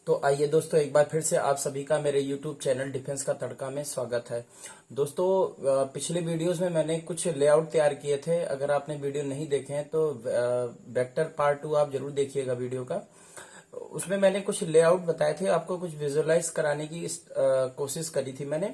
तो आइए दोस्तों, एक बार फिर से आप सभी का मेरे YouTube चैनल डिफेंस का तड़का में स्वागत है। दोस्तों, पिछले वीडियोस में मैंने कुछ लेआउट तैयार किए थे। अगर आपने वीडियो नहीं देखे हैं तो वेक्टर पार्ट 2 आप जरूर देखिएगा वीडियो का। उसमें मैंने कुछ लेआउट बताए थे, आपको कुछ विजुअलाइज कराने की कोशिश करी थी मैंने।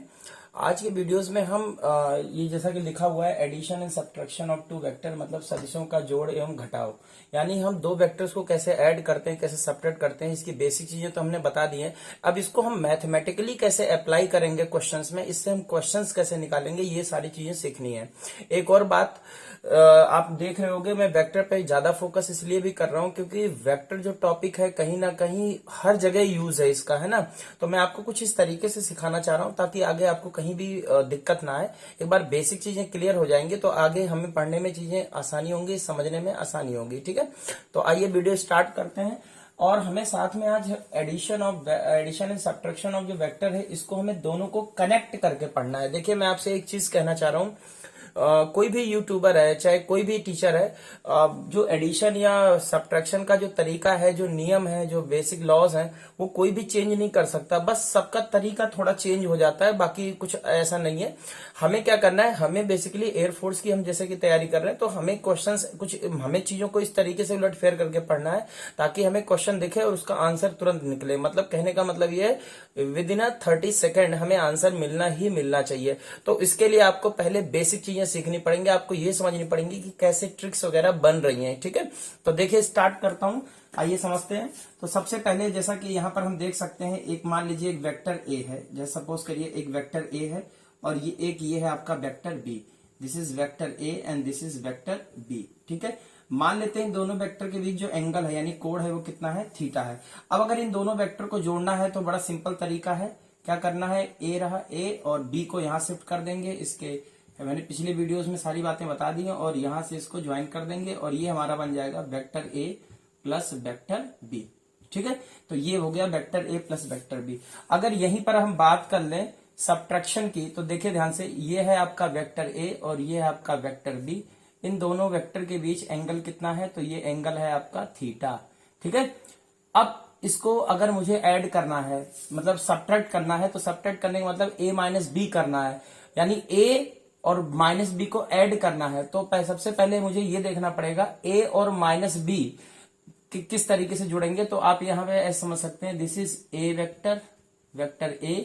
आज के वीडियोस में हम ये जैसा कि लिखा हुआ है addition and subtraction of two vector, मतलब सदिशों का जोड़ एवं घटाव, यानी हम दो वेक्टर्स को कैसे ऐड करते हैं, कैसे सब्ट्रैक्ट करते हैं, इसकी बेसिक चीजें तो हमने बता दी हैं। अब इसको हम मैथमेटिकली कैसे अप्लाई करेंगे क्वेश्चंस में, इससे हम क्वेश्चंस कैसे निकालेंगे, ये सारी चीजें सीखनी है। एक और बात, आप देख रहे होंगे मैं वेक्टर पे ज्यादा फोकस इसलिए भी कर रहा हूं क्योंकि वेक्टर जो टॉपिक है कहीं ना कहीं हर जगह यूज है इसका, है ना। तो मैं आपको कुछ इस तरीके से सिखाना चाह रहा हूं ताकि आगे आपको कहीं भी दिक्कत ना आए। एक बार बेसिक चीजें क्लियर हो जाएंगी तो आगे हमें पढ़ने में चीजें आसानी होंगी, समझने में आसानी होगी। ठीक है, तो आइए वीडियो स्टार्ट करते हैं। और हमें साथ में आज एडिशन एंड सब्ट्रैक्शन ऑफ जो वेक्टर है इसको हमें दोनों को कनेक्ट करके पढ़ना है। देखिए, मैं आपसे एक चीज कहना चाह रहा हूं, कोई भी यूट्यूबर है चाहे कोई भी टीचर है, जो एडिशन या सब्ट्रैक्शन का जो तरीका है, जो नियम है, जो बेसिक लॉज हैं, वो कोई भी चेंज नहीं कर सकता। बस सबका तरीका थोड़ा चेंज हो जाता है, बाकी कुछ ऐसा नहीं है। हमें क्या करना है, हमें बेसिकली एयरफोर्स की हम जैसे कि तैयारी कर रहे हैं तो हमें क्वेश्चंस कुछ, हमें चीजों को इस तरीके से उलट फेर करके पढ़ना है ताकि हमें क्वेश्चन दिखे और उसका आंसर तुरंत निकले। मतलब कहने का मतलब ये है, विद इन 30 सेकेंड हमें आंसर मिलना ही मिलना चाहिए। तो इसके लिए आपको पहले बेसिक चीजें सीखनी पड़ेंगी, आपको ये समझनी पड़ेंगी कि कैसे ट्रिक्स वगैरह बन रही हैं। ठीक है, तो देखिए स्टार्ट करता हूं, आइए समझते हैं। तो सबसे पहले जैसा कि यहां पर हम देख सकते हैं, एक मान लीजिए एक वेक्टर ए है, जैसे सपोज करिए एक वेक्टर ए है और ये है आपका vector B. This is vector A and this is vector B. ठीक है, मान लेते हैं इन दोनों वेक्टर के बीच जो एंगल है यानी कोण है वो कितना है, थीटा है। अब अगर इन दोनों वेक्टर को जोड़ना है तो बड़ा सिंपल तरीका है, क्या करना है, ए रहा ए और बी को यहां शिफ्ट कर देंगे। इसके मैंने पिछले वीडियोस में सारी बातें बता दी हैं और यहां से इसको ज्वाइन कर देंगे और ये हमारा बन जाएगा vector A plus vector B. ठीक है, तो ये हो गया vector A plus vector B. अगर यहीं पर हम बात कर लें सब्ट्रैक्शन की तो देखिए ध्यान से, ये है आपका वेक्टर ए और ये है आपका वेक्टर बी। इन दोनों वेक्टर के बीच एंगल कितना है, तो ये एंगल है आपका थीटा। ठीक है, अब इसको अगर मुझे ऐड करना है, मतलब सब्ट्रैक्ट करना है, तो सब्ट्रैक्ट करने का मतलब ए माइनस बी करना है, यानी ए और माइनस बी को ऐड करना है। तो सबसे पहले मुझे ये देखना पड़ेगा ए और माइनस बी किस तरीके से जुड़ेंगे। तो आप यहां पे ऐसे समझ सकते हैं, this is a vector, vector A,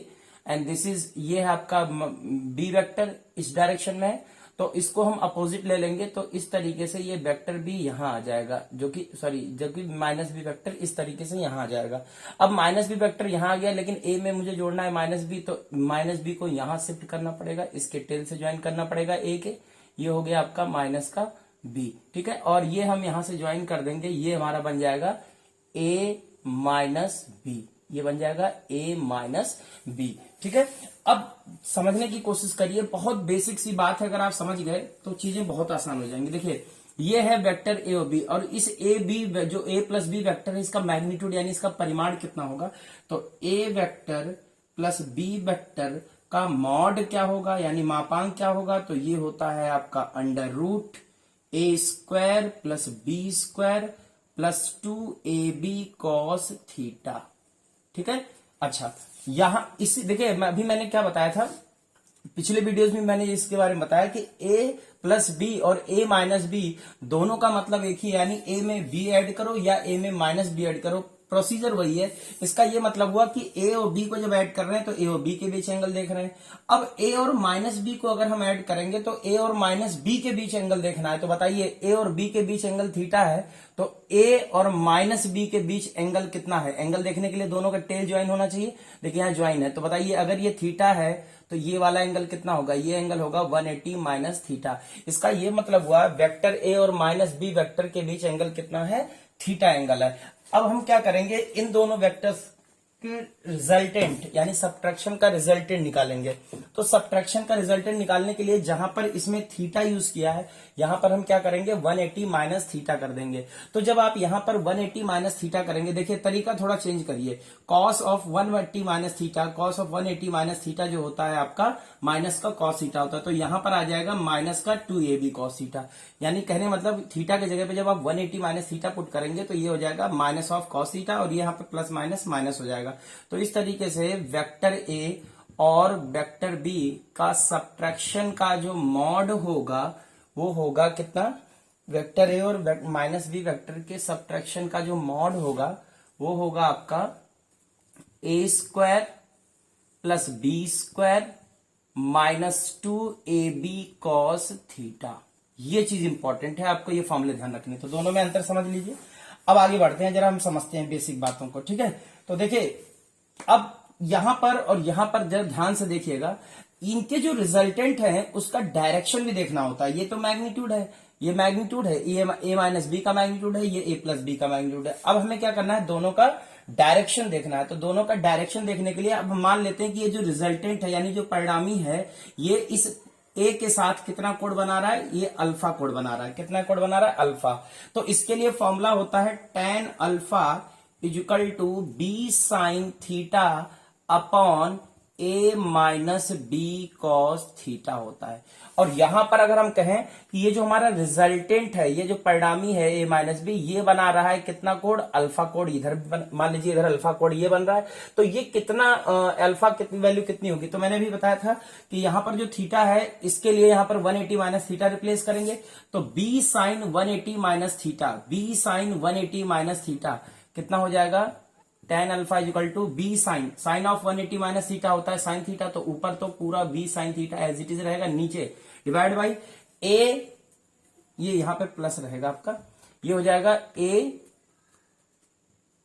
and this is, ये है आपका बी वेक्टर, इस डायरेक्शन में है। तो इसको हम अपोजिट ले लेंगे तो इस तरीके से ये वेक्टर बी यहां आ जाएगा, जो कि माइनस बी वेक्टर इस तरीके से यहां आ जाएगा। अब माइनस बी वेक्टर यहां आ गया, लेकिन ए में मुझे जोड़ना है माइनस बी, तो माइनस बी को यहां शिफ्ट करना पड़ेगा, इसके टेल से ज्वाइन करना पड़ेगा ए के। ये हो गया आपका माइनस का बी। ठीक है, और ये हम यहां से ज्वाइन कर देंगे, ये हमारा बन जाएगा ए माइनस बी, ये बन जाएगा ए माइनस बी। ठीक है, अब समझने की कोशिश करिए, बहुत बेसिक सी बात है, अगर आप समझ गए तो चीजें बहुत आसान हो जाएंगी। देखिए, ये है वेक्टर ए और बी, और इस ए बी जो ए प्लस बी वेक्टर है इसका मैग्नीट्यूड यानी इसका परिमाण कितना होगा, तो ए वेक्टर प्लस बी वेक्टर का मॉड क्या होगा, यानी मापांक क्या होगा, तो ये होता है आपका under root A square plus B square plus 2ab cos theta. ठीक है, अच्छा यहां इस देखिए, अभी मैंने क्या बताया था, पिछले वीडियोस में मैंने इसके बारे में बताया कि a प्लस बी और a माइनस बी दोनों का मतलब एक ही, यानी a में b ऐड करो या a में माइनस बी ऐड करो, प्रोसीजर वही है। इसका ये मतलब हुआ कि a और b को जब ऐड कर रहे हैं तो a और b के बीच एंगल देख रहे हैं। अब a और माइनस b को अगर हम ऐड करेंगे तो a और माइनस b के बीच एंगल देखना है। तो बताइए, a और b के बीच एंगल थीटा है, तो a और माइनस b के बीच एंगल कितना है। एंगल देखने के लिए दोनों का टेल ज्वाइन होना चाहिए, देखिए यहाँ ज्वाइन है। तो बताइए, अगर ये थीटा है तो ये वाला एंगल कितना होगा, ये एंगल होगा 180 माइनस थीटा। इसका ये मतलब हुआ वेक्टर ए और माइनस बी वेक्टर के बीच एंगल कितना है, थीटा एंगल है। अब हम क्या करेंगे, इन दोनों वेक्टर्स के रिजल्टेंट यानी सब्ट्रैक्शन का रिजल्टेंट निकालेंगे। तो सब्ट्रैक्शन का रिजल्टेंट निकालने के लिए जहां पर इसमें थीटा यूज किया है, यहां पर हम क्या करेंगे 180 माइनस थीटा कर देंगे। तो जब आप यहां पर 180 माइनस थीटा करेंगे, देखिए तरीका थोड़ा चेंज करिए, cos of 180 minus theta, cos of 180 minus theta जो होता है आपका माइनस का कॉस थीटा होता है। तो यहां पर आ जाएगा माइनस का 2ab कॉस थीटा, यानी कहने मतलब थीटा की जगह पे जब आप 180 माइनस थीटा पुट करेंगे तो ये हो जाएगा माइनस ऑफ कॉस थीटा, और यहाँ पे प्लस माइनस माइनस हो जाएगा। तो इस तरीके से वेक्टर ए और वेक्टर बी का सब्ट्रैक्शन का जो मॉड होगा वो होगा कितना, वेक्टर ए और माइनस बी वेक्टर के सब्ट्रैक्शन का जो मॉड होगा वो होगा आपका A square plus B square minus 2ab cos theta. ये चीज इंपॉर्टेंट है, आपको ये फॉर्मूले ध्यान रखने। तो दोनों में अंतर समझ लीजिए। अब आगे बढ़ते हैं, जरा हम समझते हैं बेसिक बातों को, ठीक है। तो देखिए अब यहां पर और यहां पर जरा ध्यान से देखिएगा, इनके जो रिजल्टेंट है उसका डायरेक्शन भी देखना होता है। ये तो मैग्नीट्यूड है, ये मैग्नीट्यूड है, ये ए माइनस बी का मैग्नीट्यूड है, ये ए प्लस बी का मैग्नीट्यूड है। अब हमें क्या करना है, दोनों का डायरेक्शन देखना है। तो दोनों का डायरेक्शन देखने के लिए अब हम मान लेते हैं कि ये जो रिजल्टेंट है यानी जो परिणामी है, ये इस ए के साथ कितना कोण बना रहा है, ये अल्फा कोण बना रहा है। कितना कोण बना रहा है, अल्फा। तो इसके लिए फॉर्मूला होता है tan alpha equal to B sine theta upon A minus B cos theta होता है। और यहां पर अगर हम कहें कि ये जो हमारा रिजल्टेंट है, ये जो परिणामी है ए माइनस बी, ये बना रहा है कितना कोण, अल्फा कोण। इधर मान लीजिए इधर अल्फा कोण ये बन रहा है, तो ये कितना अल्फा कितनी वैल्यू कितनी होगी। तो मैंने भी बताया था कि यहां पर जो थीटा है इसके लिए यहां पर 180 माइनस थीटा रिप्लेस करेंगे। तो B sine 180 minus theta, B sine 180 minus theta कितना हो जाएगा, tan alpha equal to B sine, sine of 180 minus theta होता है साइन थीटा, तो ऊपर तो पूरा B sine theta as it is रहेगा, नीचे डिवाइड बाई ए, ये यहां पे प्लस रहेगा आपका, ये हो जाएगा ए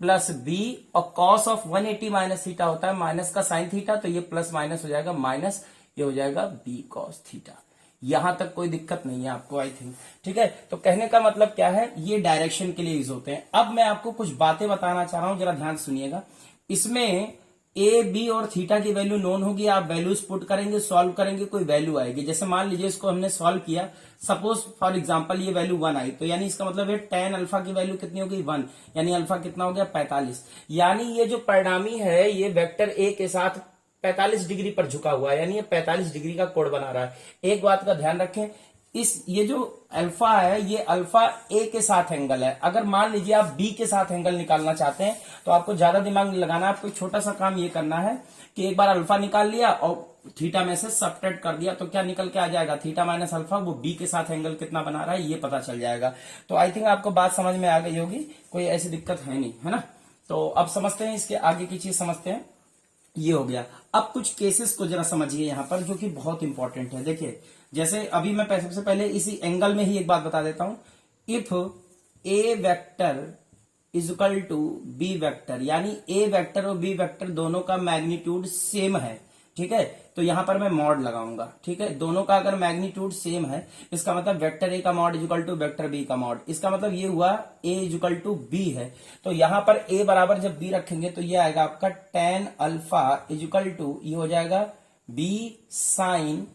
प्लस बी, और कॉस ऑफ 180 माइनस थीटा होता है माइनस का साइन थीटा, तो ये प्लस माइनस हो जाएगा माइनस, ये हो जाएगा बी कॉस थीटा। यहां तक कोई दिक्कत नहीं है आपको, आई थिंक, ठीक है। तो कहने का मतलब क्या है, ये डायरेक्शन के लिए यूज होते हैं। अब मैं आपको कुछ बातें बताना चाह रहा हूं, जरा ध्यान सुनिएगा। इसमें ए बी और थीटा की वैल्यू नोन होगी, आप वैल्यूज पुट करेंगे, सॉल्व करेंगे, कोई वैल्यू आएगी। जैसे मान लीजिए इसको हमने सॉल्व किया, सपोज फॉर एग्जांपल ये वैल्यू 1 आई, तो यानी इसका मतलब है tan अल्फा की वैल्यू कितनी होगी 1, यानी अल्फा कितना हो गया 45। यानी ये जो परिणामी है ये वेक्टर ए के साथ 45 डिग्री पर झुका हुआ है, यानी ये 45 डिग्री का कोण बना रहा है। एक बात का ध्यान रखें, ये जो अल्फा है ये अल्फा ए के साथ एंगल है। अगर मान लीजिए आप बी के साथ एंगल निकालना चाहते हैं तो आपको ज्यादा दिमाग नहीं लगाना है, आपको छोटा सा काम ये करना है कि एक बार अल्फा निकाल लिया और थीटा में से सब्ट्रैक्ट कर दिया, तो क्या निकल के आ जाएगा, थीटा माइनस अल्फा, वो बी के साथ एंगल कितना बना रहा है ये पता चल जाएगा। तो आई थिंक आपको बात समझ में आ गई होगी, कोई ऐसी दिक्कत है नहीं, है ना। तो अब समझते हैं, इसके आगे की चीज समझते हैं। ये हो गया। अब कुछ केसेस को जरा समझिए यहां पर, जो कि बहुत इंपॉर्टेंट है। देखिए जैसे अभी मैं सबसे पहले इसी एंगल में ही एक बात बता देता हूं, if A vector is equal to B vector, यानी ए वेक्टर और बी वेक्टर दोनों का मैग्नीट्यूड सेम है, ठीक है, तो यहां पर मैं मॉड लगाऊंगा, ठीक है। दोनों का अगर मैग्नीट्यूड सेम है, इसका मतलब वेक्टर ए का mod equal to vector B का मॉड, इसका मतलब ये हुआ ए इक्वल टू बी है। तो यहां पर ए बराबर जब बी रखेंगे तो ये आएगा आपका tan अल्फा इक्वल टू, ये हो जाएगा बी साइन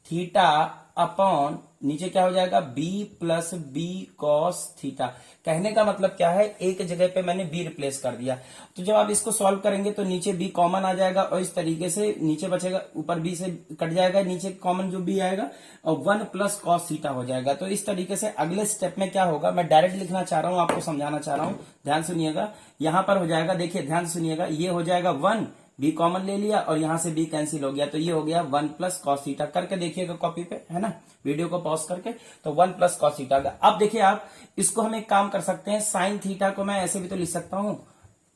थीटा अपॉन, नीचे क्या हो जाएगा B plus B cos theta. कहने का मतलब क्या है, ए के जगह पे मैंने बी रिप्लेस कर दिया, तो जब आप इसको सॉल्व करेंगे तो नीचे बी कॉमन आ जाएगा और इस तरीके से नीचे बचेगा, ऊपर बी से कट जाएगा, नीचे कॉमन जो बी आएगा और 1 प्लस कॉस थीटा हो जाएगा। तो इस तरीके से अगले स्टेप में क्या होगा, मैं डायरेक्ट लिखना चाह रहा हूं, आपको समझाना चाह रहा हूं, ध्यान सुनिएगा। यहां पर हो जाएगा, देखिए ध्यान सुनिएगा, ये हो जाएगा 1, बी कॉमन ले लिया और यहां से बी कैंसिल हो गया, तो ये हो गया 1 प्लस कॉस थीटा। करके देखिएगा कॉपी पे, है ना, वीडियो को पॉज करके, तो 1 प्लस कॉस थीटा। अब देखिए आप इसको हम एक काम कर सकते हैं, साइन थीटा को मैं ऐसे भी तो लिख सकता हूं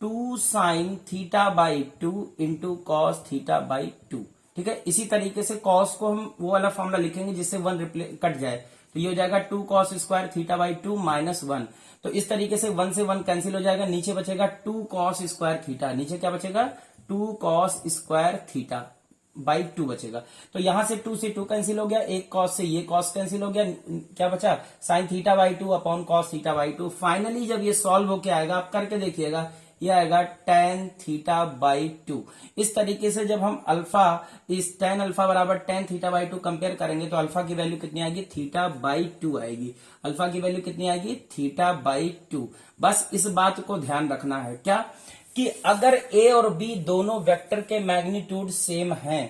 2 sine theta by 2 into cos theta by 2, ठीक है। इसी तरीके से कॉस को हम वो वाला फॉर्मूला लिखेंगे जिससे 1 कट जाए, तो ये हो जाएगा 2 cos square theta by 2 minus 1। तो इस तरीके से 1 से 1 कैंसिल हो जाएगा, नीचे बचेगा 2 कॉस स्क्वायर थीटा, नीचे क्या बचेगा 2 कॉस स्क्वायर थीटा बाई 2 बचेगा। तो यहां से 2 से 2 कैंसिल हो गया, एक कॉस से ये कॉस कैंसिल हो गया, क्या बचा sine theta by 2 upon cos theta by 2। Finally जब ये सॉल्व होके आएगा, आप करके देखिएगा, ये आएगा tan थीटा बाई 2। इस तरीके से जब हम अल्फा इस tan अल्फा बराबर tan थीटा बाई 2 कंपेयर करेंगे तो अल्फा की वैल्यू कितनी आएगी, थीटा बाई 2 आएगी। अल्फा की वैल्यू कितनी आएगी, थीटा बाई 2। बस इस बात को ध्यान रखना है क्या, कि अगर ए और बी दोनों वेक्टर के मैग्नीट्यूड सेम हैं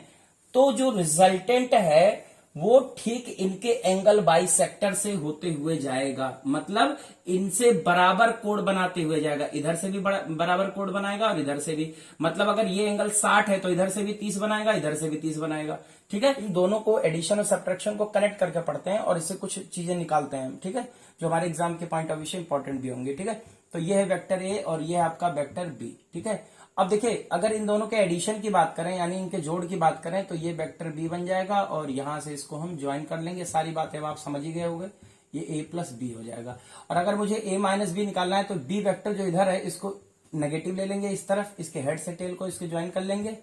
तो जो रिजल्टेंट है वो ठीक इनके एंगल बाइसेक्टर से होते हुए जाएगा, मतलब इनसे बराबर कोण बनाते हुए जाएगा। इधर से भी बराबर कोण बनाएगा और इधर से भी, मतलब अगर ये एंगल 60 है तो इधर से भी 30 बनाएगा, इधर से भी 30 बनाएगा। ठीक है, इन दोनों को एडिशन और सब्ट्रैक्शन को कनेक्ट करके पढ़ते हैं और इससे कुछ चीजें निकालते हैं। ठीक है, जो हमारे एग्जाम के पॉइंट ऑफ व्यू से इंपॉर्टेंट भी होंगे। ठीक है, तो ये है वेक्टर ए और ये है आपका वेक्टर बी। ठीक है, अब देखिए अगर इन दोनों के एडिशन की बात करें यानी इनके जोड़ की बात करें तो ये वेक्टर बी बन जाएगा और यहां से इसको हम ज्वाइन कर लेंगे। सारी बातें अब आप समझ ही गए होंगे, ये ए प्लस बी हो जाएगा। और अगर मुझे ए माइनस बी निकालना है तो बी वेक्टर जो इधर है इसको नेगेटिव ले लेंगे इस तरफ, इसके हेड से टेल को इसको ज्वाइन कर लेंगे,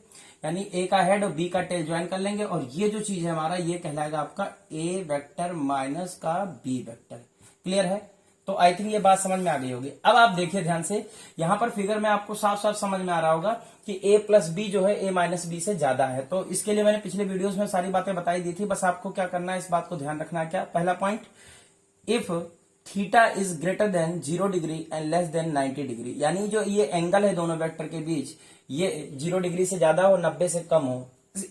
यानी ए का हेड और बी का टेल ज्वाइन कर लेंगे और ये जो चीज है हमारा ये कहलाएगा आपका ए वेक्टर माइनस का बी वेक्टर। क्लियर है, तो आई थिंक ये बात समझ में आ गई होगी। अब आप देखिए ध्यान से, यहां पर फिगर में आपको साफ साफ समझ में आ रहा होगा कि a प्लस बी जो है a माइनस बी से ज्यादा है। तो इसके लिए मैंने पिछले वीडियोस में सारी बातें बताई दी थी, बस आपको क्या करना है इस बात को ध्यान रखना है। क्या पहला point, if theta is greater than 0 degree and less than 90 degree, यानी जो ये एंगल है दोनों वेक्टर के बीच ये 0 डिग्री से ज्यादा हो 90 से कम हो,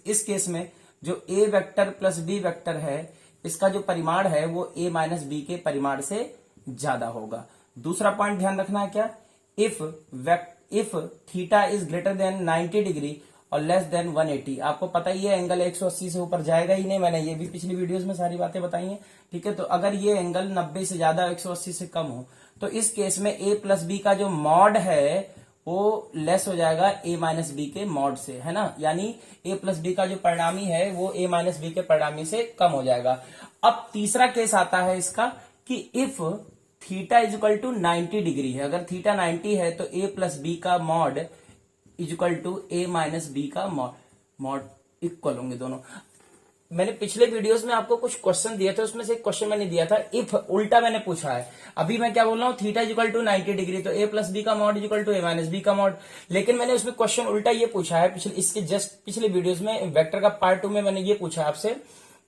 इस केस में जो a vector plus B vector है इसका जो परिमाण है वो a माइनस बी के परिमाण से ज्यादा होगा। दूसरा पॉइंट ध्यान रखना है क्या, if theta is greater than 90 degree और लेस देन 180, आपको पता ही है एंगल 180 से ऊपर जाएगा ही नहीं, मैंने ये भी पिछली वीडियोस में सारी बातें बताई हैं। ठीक है, तो अगर ये एंगल 90 से ज्यादा 180 से कम हो तो इस केस में a प्लस बी का जो मॉड है वो लेस हो जाएगा a माइनस बी के मॉड से, है ना, यानी a प्लस बी का जो परिणामी है वो a माइनस बी के परिणामी से कम हो जाएगा। अब तीसरा केस आता है इसका कि if theta is equal to 90 degree है, अगर थीटा 90 है तो a प्लस बी का mod is equal to a minus B का मॉड इक्वल होंगे दोनों। मैंने पिछले वीडियोस में आपको कुछ क्वेश्चन दिए थे, उसमें से एक क्वेश्चन मैंने दिया था इफ, उल्टा मैंने पूछा है। अभी मैं क्या बोल रहा हूँ, theta is equal to 90 degree तो a प्लस बी का mod is equal to a minus B का मॉड, लेकिन मैंने उसमें क्वेश्चन उल्टा ये पूछा है इसके जस्ट पिछले वीडियोज में वेक्टर का पार्ट 2 में मैंने ये पूछा है आपसे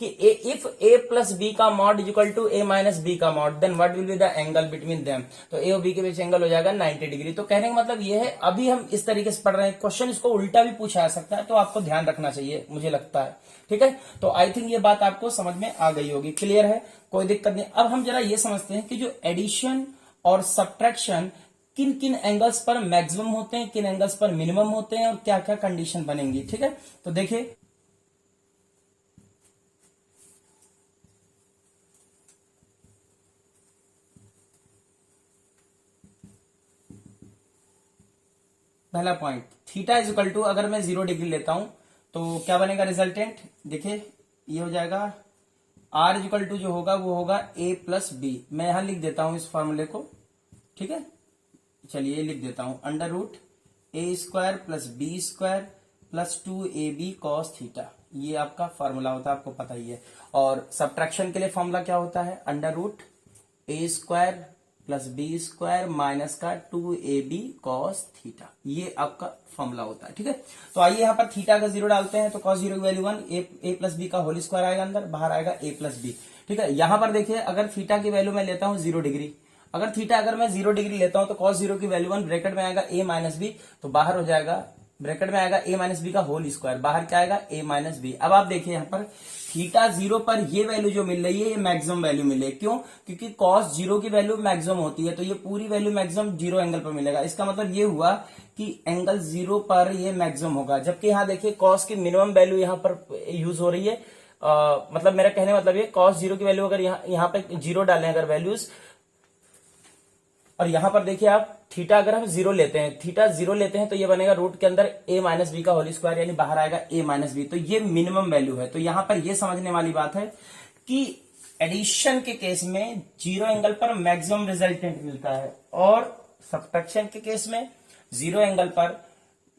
कि इफ a प्लस बी का mod is equal to a minus B का mod then what will be the angle between them, तो a और b के बीच एंगल हो जाएगा 90 डिग्री। तो कहने का मतलब ये है, अभी हम इस तरीके से पढ़ रहे हैं, क्वेश्चन इसको उल्टा भी पूछा जा सकता है, तो आपको ध्यान रखना चाहिए मुझे लगता है। ठीक है, तो आई थिंक ये बात आपको समझ में आ गई होगी। क्लियर है, कोई दिक्कत नहीं। अब हम जरा ये समझते हैं कि जो एडिशन और सब्ट्रैक्शन किन किन एंगल्स पर मैक्सिमम होते हैं, किन एंगल्स पर मिनिमम होते हैं और क्या क्या कंडीशन बनेंगी। ठीक है, तो देखिए पहला point, theta is equal to, अगर मैं 0 डिग्री लेता हूं तो क्या बनेगा रिजल्टेंट, देखिए ये हो जाएगा r इज इक्वल टू जो होगा वो होगा a प्लस बी। मैं यहां लिख देता हूं इस फॉर्मूले को। ठीक है, चलिए लिख देता हूं, under root a square plus B square plus 2ab cos theta, ये आपका फॉर्मूला होता है, आपको पता ही है। और सब्ट्रैक्शन के लिए फॉर्मूला क्या होता है, under root a square plus B square minus का 2ab कॉस थीटा, ये आपका फॉर्मूला होता है। ठीक है, तो आइए यहाँ पर थीटा का 0 डालते हैं तो कॉस 0 की वैल्यू 1, a प्लस बी का होल स्क्वायर आएगा अंदर, बाहर आएगा a प्लस बी। ठीक है, यहां पर देखिए अगर थीटा की वैल्यू मैं लेता हूं 0 डिग्री, अगर मैं 0 डिग्री लेता हूं तो कॉस 0 की वैल्यू 1, ब्रैकेट में आएगा a माइनस बी, तो बाहर हो जाएगा ब्रैकेट में आएगा a माइनस बी का होल स्क्वायर, बाहर क्या आएगा a माइनस बी। अब आप देखिए यहाँ पर थीटा 0 पर ये वैल्यू जो मिल रही है ये मैक्सिमम वैल्यू मिले, क्यों, क्योंकि कॉस 0 की वैल्यू मैक्सिमम होती है, तो ये पूरी वैल्यू मैक्सिमम 0 एंगल पर मिलेगा। इसका मतलब ये हुआ कि एंगल 0 पर ये मैक्सिमम होगा, जबकि यहाँ देखिए कॉस की मिनिमम वैल्यू यहाँ पर यूज हो रही है। मतलब मेरा कहने मतलब ये कॉस 0 की वैल्यू अगर यहाँ पे 0 डालें अगर वैल्यूज, और यहां पर देखिए आप थीटा अगर हम 0 लेते हैं, थीटा 0 लेते हैं तो ये बनेगा रूट के अंदर a माइनस बी का होल स्क्वायर, यानी बाहर आएगा a माइनस बी, तो ये मिनिमम वैल्यू है। तो यहां पर ये समझने वाली बात है कि एडिशन के केस में 0 एंगल पर मैक्सिमम रिजल्टेंट मिलता है और सब्ट्रैक्शन के केस में 0 एंगल पर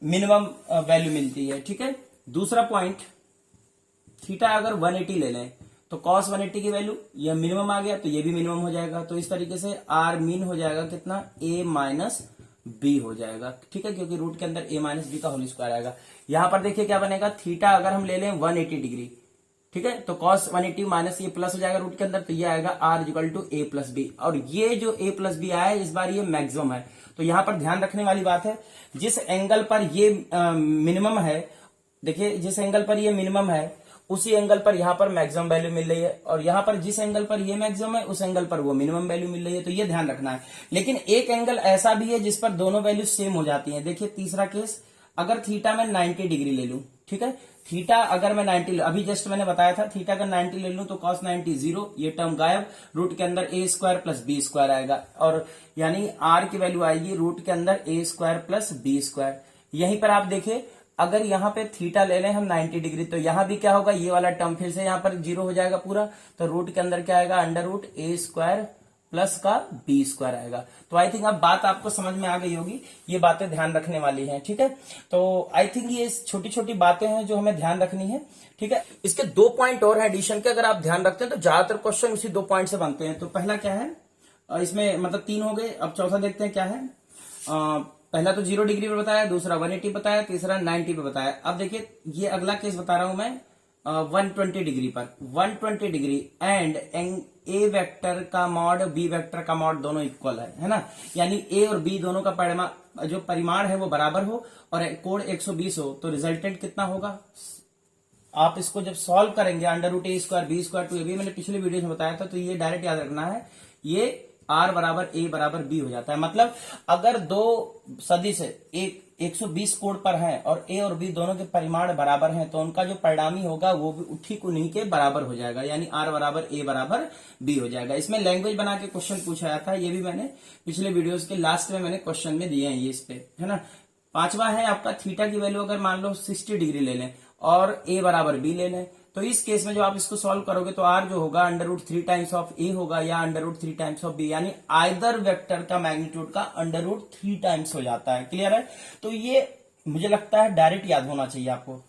मिनिमम वैल्यू मिलती है। ठीक है, दूसरा पॉइंट, थीटा अगर 180 ले लें तो cos 180 की वैल्यू यह मिनिमम आ गया तो ये भी मिनिमम हो जाएगा, तो इस तरीके से r मीन हो जाएगा कितना, a माइनस बी हो जाएगा, ठीक है, क्योंकि रूट के अंदर a माइनस बी का होल स्क्वायर आएगा। यहां पर देखिए क्या बनेगा, थीटा अगर हम ले लें 180 डिग्री, ठीक है, तो cos 180 माइनस ये प्लस हो जाएगा रूट के अंदर, तो ये आएगा r equal to a plus B. और ये जो a प्लस बी आया है इस बार ये मैक्सिमम है, तो यहां पर ध्यान रखने वाली बात है, जिस एंगल पर ये मिनिमम है, देखिए जिस एंगल पर ये मिनिमम है उसी एंगल पर यहां पर मैक्सिमम वैल्यू मिल रही है, और यहां पर जिस एंगल पर ये मैक्सिमम है उस एंगल पर वो मिनिमम वैल्यू मिल रही है, तो ये ध्यान रखना है। लेकिन एक एंगल ऐसा भी है जिस पर दोनों वैल्यू सेम हो जाती हैं। देखिए तीसरा केस, अगर थीटा मैं 90 डिग्री ले लूं, ठीक है, थीटा अगर मैं 90, अभी जस्ट मैंने बताया था थीटा अगर 90 ले लूं तो cos 90 0, ये टर्म गायब, रूट के अंदर a square plus B square आएगा, और यानी r की वैल्यू आएगी रूट के अंदर a square plus B square. यहीं पर आप देखिए अगर यहाँ पे थीटा ले लें हम 90 डिग्री, तो यहां भी क्या होगा, ये वाला टर्म फिर से यहाँ पर जीरो हो जाएगा पूरा, तो रूट के अंदर क्या आएगा, under root a square plus का बी स्क्वायर आएगा। तो आई थिंक अब बात आपको समझ में आ गई होगी, ये बातें ध्यान रखने वाली हैं, ठीक है। तो आई थिंक ये छोटी छोटी बातें हैं जो हमें ध्यान रखनी है, ठीक है। इसके 2 पॉइंट और है एडिशन के, अगर आप ध्यान रखते हैं तो ज्यादातर क्वेश्चन उसी 2 पॉइंट से बनते हैं। तो पहला क्या है, इसमें मतलब 3 हो गए, अब चौथा देखते हैं क्या है। पहला तो 0 डिग्री पर बताया, दूसरा 180 बताया, तीसरा 90 पे बताया। अब देखिए ये अगला केस बता रहा हूं मैं 120 डिग्री पर, 120 डिग्री एंड ए वेक्टर का मॉड बी वेक्टर का मॉड दोनों इक्वल है ना, यानी ए और बी दोनों का जो परिमाण है वो बराबर हो और कोण 120 हो, तो रिजल्टेंट कितना होगा। आप इसको जब सॉल्व करेंगे under root A square B square two A B, मैंने पिछले वीडियो में बताया था, तो ये डायरेक्ट याद रखना है, ये आर बराबर ए बराबर बी हो जाता है। मतलब अगर दो सदिश एक 120 कोण पर है और ए और बी दोनों के परिमाण बराबर हैं, तो उनका जो परिणामी होगा वो भी ठीक उन्हीं के बराबर हो जाएगा, यानी आर बराबर ए बराबर बी हो जाएगा। इसमें लैंग्वेज बना के क्वेश्चन पूछा था, ये भी मैंने पिछले वीडियोस के लास्ट में मैंने क्वेश्चन में दिए हैं ये इस पे, है ना। पांचवा है आपका थीटा की वैल्यू अगर मान लो 60 डिग्री ले लें और ए बराबर बी ले लें, तो इस केस में जो आप इसको सॉल्व करोगे तो आर जो होगा under root 3 times of A होगा या under root 3 times of B, यानी आइदर वेक्टर का मैग्नीट्यूड का अंडर रूट 3 टाइम्स हो जाता है। क्लियर है। तो ये मुझे लगता है डायरेक्ट याद होना चाहिए आपको।